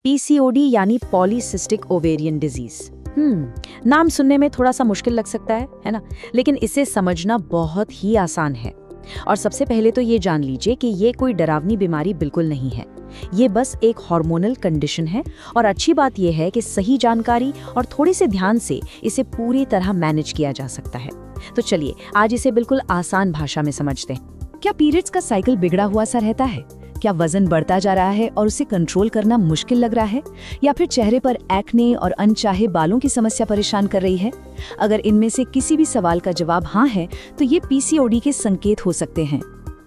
PCOD यानी polycystic ovarian disease. नाम सुनने में थोड़ा सा मुश्किल लग सकता है ना? लेकिन इसे समझना बहुत ही आसान है। और सबसे पहले तो ये जान लीजिए कि ये कोई डरावनी बीमारी बिल्कुल नहीं है। ये बस एक हार्मोनल कंडीशन है और अच्छी बात यह है कि सही जानकारी और थोड़े से ध्यान से इसे पूरी तरह मैनेज किया जा सकता है। तो चलिए आज इसे बिल्कुल आसान भाषा में समझते हैं। क्या पीरियड्स का साइकिल बिगड़ा हुआ सा रहता है? क्या वजन बढ़ता जा रहा है और उसे कंट्रोल करना मुश्किल लग रहा है? या फिर चेहरे पर एक्ने और अनचाहे बालों की समस्या परेशान कर रही है? अगर इनमें से किसी भी सवाल का जवाब हाँ है तो ये पीसीओडी के संकेत हो सकते हैं।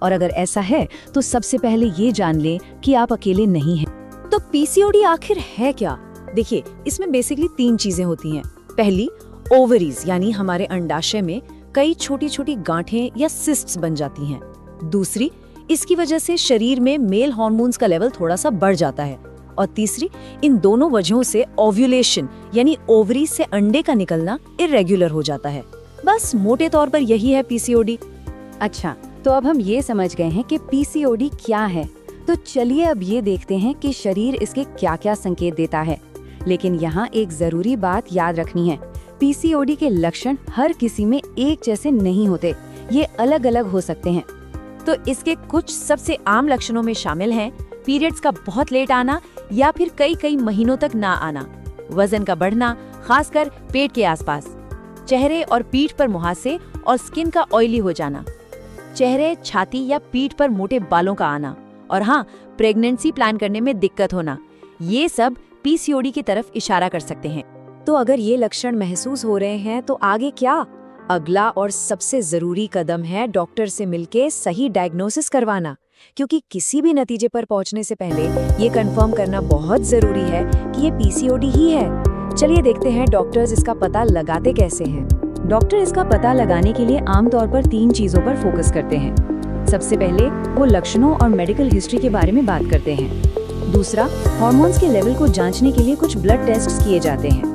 और अगर ऐसा है तो सबसे पहले ये जान लें कि आप अकेले नहीं हैं। तो पीसीओडी आखिर है क्या? देखिए, इसमें बेसिकली 3 चीजें होती हैं। पहली, ओवरीज यानी हमारे अंडाशय में कई छोटी छोटी गांठें या सिस्ट्स बन जाती हैं। दूसरी, इसकी वजह से शरीर में मेल हार्मोन्स का लेवल थोड़ा सा बढ़ जाता है। और तीसरी, इन दोनों वजहों से ओव्यूलेशन यानी ओवरी से अंडे का निकलना इरेगुलर हो जाता है। बस मोटे तौर पर यही है पीसीओडी। अच्छा, तो अब हम ये समझ गए हैं कि पीसीओडी क्या है। तो चलिए अब ये देखते हैं कि शरीर इसके क्या क्या संकेत देता है। लेकिन यहाँ एक जरूरी बात याद रखनी है, पीसीओडी के लक्षण हर किसी में एक जैसे नहीं होते, ये अलग अलग हो सकते हैं। तो इसके कुछ सबसे आम लक्षणों में शामिल हैं पीरियड्स का बहुत लेट आना या फिर कई महीनों तक ना आना, वजन का बढ़ना खासकर पेट के आसपास, चेहरे और पीठ पर मुहासे और स्किन का ऑयली हो जाना, चेहरे, छाती या पीठ पर मोटे बालों का आना, और हाँ, प्रेगनेंसी प्लान करने में दिक्कत होना। ये सब पीसीओडी की तरफ इशारा कर सकते हैं। तो अगर ये लक्षण महसूस हो रहे हैं तो आगे क्या? अगला और सबसे जरूरी कदम है डॉक्टर से मिलके सही डायग्नोसिस करवाना, क्योंकि किसी भी नतीजे पर पहुंचने से पहले ये कंफर्म करना बहुत जरूरी है कि ये पीसीओडी ही है। चलिए देखते हैं डॉक्टर्स इसका पता लगाते कैसे हैं। डॉक्टर इसका पता लगाने के लिए आमतौर पर 3 चीजों पर फोकस करते हैं। सबसे पहले वो लक्षणों और मेडिकल हिस्ट्री के बारे में बात करते हैं। दूसरा, हार्मोन्स के लेवल को जांचने के लिए कुछ ब्लड टेस्ट किए जाते हैं।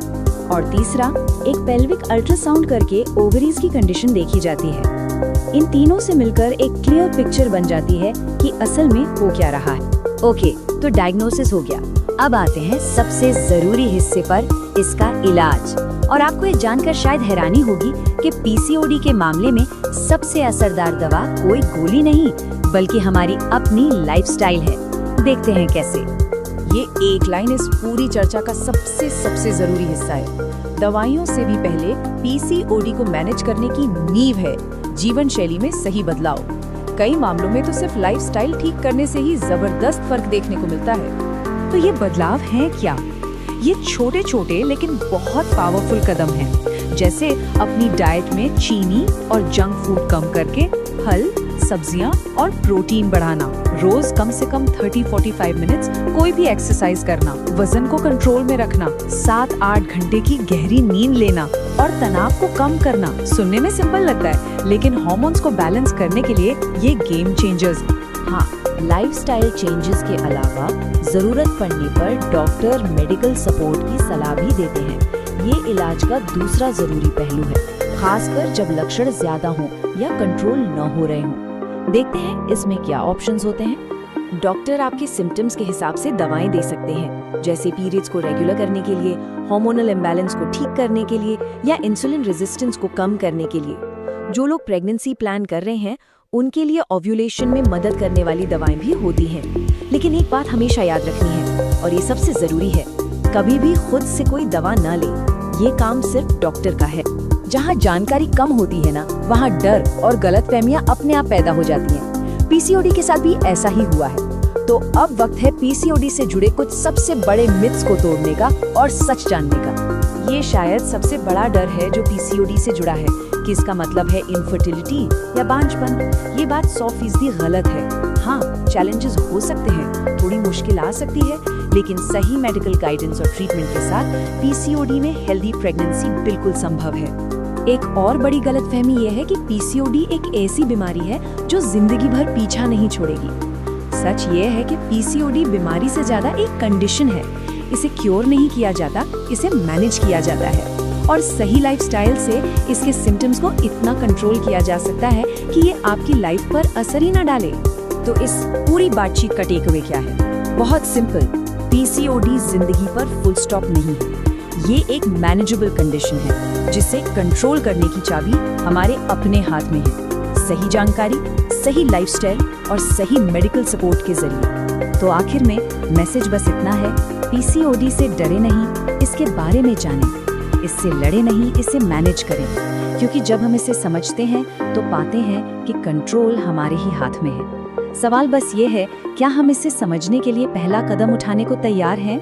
और तीसरा, एक पेल्विक अल्ट्रासाउंड करके ओवरीज की कंडीशन देखी जाती है। इन तीनों से मिलकर एक क्लियर पिक्चर बन जाती है कि असल में हो क्या रहा है। ओके, तो डायग्नोसिस हो गया। अब आते हैं सबसे जरूरी हिस्से पर, इसका इलाज। और आपको ये जानकर शायद हैरानी होगी कि पीसीओडी के मामले में सबसे असरदार दवा कोई गोली नहीं बल्कि हमारी अपनी लाइफस्टाइल है। देखते हैं कैसे। ये एक लाइन इस पूरी चर्चा का सबसे जरूरी हिस्सा है। दवाइयों से भी पहले पीसीओडी को मैनेज करने की नींव है जीवन शैली में सही बदलाव। कई मामलों में तो सिर्फ लाइफस्टाइल ठीक करने से ही जबरदस्त फर्क देखने को मिलता है। तो ये बदलाव हैं क्या? ये छोटे छोटे लेकिन बहुत पावरफुल कदम हैं, जैसे अपनी डाइट में चीनी और जंक फूड कम करके फल, सब्जियां और प्रोटीन बढ़ाना, रोज कम से कम 30-45 मिनट्स कोई भी एक्सरसाइज करना, वजन को कंट्रोल में रखना, 7-8 घंटे की गहरी नींद लेना और तनाव को कम करना। सुनने में सिंपल लगता है, लेकिन हार्मोन्स को बैलेंस करने के लिए ये गेम चेंजर्स। हाँ, लाइफस्टाइल चेंजेस के अलावा जरूरत पड़ने पर डॉक्टर मेडिकल सपोर्ट की सलाह भी देते हैं। ये इलाज का दूसरा जरूरी पहलू है, खासकर जब लक्षण ज्यादा हों या कंट्रोल न हो रहे हों। देखते हैं इसमें क्या ऑप्शंस होते हैं। डॉक्टर आपके सिम्टम्स के हिसाब से दवाएं दे सकते हैं, जैसे पीरियड्स को रेगुलर करने के लिए, हार्मोनल इम्बैलेंस को ठीक करने के लिए या इंसुलिन रेजिस्टेंस को कम करने के लिए। जो लोग प्रेगनेंसी प्लान कर रहे हैं उनके लिए ओव्यूलेशन में मदद करने वाली दवाएं भी होती हैं। लेकिन एक बात हमेशा याद रखनी है, और ये सबसे जरूरी है, कभी भी खुद से कोई दवा न ले। ये काम सिर्फ डॉक्टर का है। जहाँ जानकारी कम होती है ना, वहाँ डर और गलतफहमियां अपने आप पैदा हो जाती हैं। पीसीओडी के साथ भी ऐसा ही हुआ है। तो अब वक्त है पीसीओडी से जुड़े कुछ सबसे बड़े मिथ्स को तोड़ने का और सच जानने का। ये शायद सबसे बड़ा डर है जो पीसीओडी से जुड़ा है कि इसका मतलब है इनफर्टिलिटी या बांझपन। ये बात 100% गलत है। हाँ, चैलेंजेस हो सकते हैं, थोड़ी मुश्किल आ सकती है, लेकिन सही मेडिकल गाइडेंस और ट्रीटमेंट के साथ पीसीओडी में हेल्दी प्रेगनेंसी बिल्कुल संभव है। एक और बड़ी गलतफहमी यह है कि पीसीओडी एक ऐसी बीमारी है जो जिंदगी भर पीछा नहीं छोड़ेगी। सच ये है कि पीसीओडी बीमारी से ज्यादा एक कंडीशन है। इसे क्योर नहीं किया जाता, इसे मैनेज किया जाता है। और सही लाइफस्टाइल से इसके सिम्टम्स को इतना कंट्रोल किया जा सकता है कि ये आपकी लाइफ पर असर ही न डाले। तो इस पूरी बातचीत का टेक अवे क्या है? बहुत सिंपल, पीसीओडी जिंदगी पर फुल स्टॉप नहीं है। ये एक मैनेजेबल कंडीशन है जिसे कंट्रोल करने की चाबी हमारे अपने हाथ में है, सही जानकारी, सही लाइफस्टाइल और सही मेडिकल सपोर्ट के जरिए। तो आखिर में मैसेज बस इतना है, पीसीओडी से डरे नहीं, इसके बारे में जानें, इससे लड़े नहीं, इसे मैनेज करें, क्योंकि जब हम इसे समझते हैं तो पाते हैं कि कंट्रोल हमारे ही हाथ में है। सवाल बस ये है, क्या हम इसे समझने के लिए पहला कदम उठाने को तैयार हैं?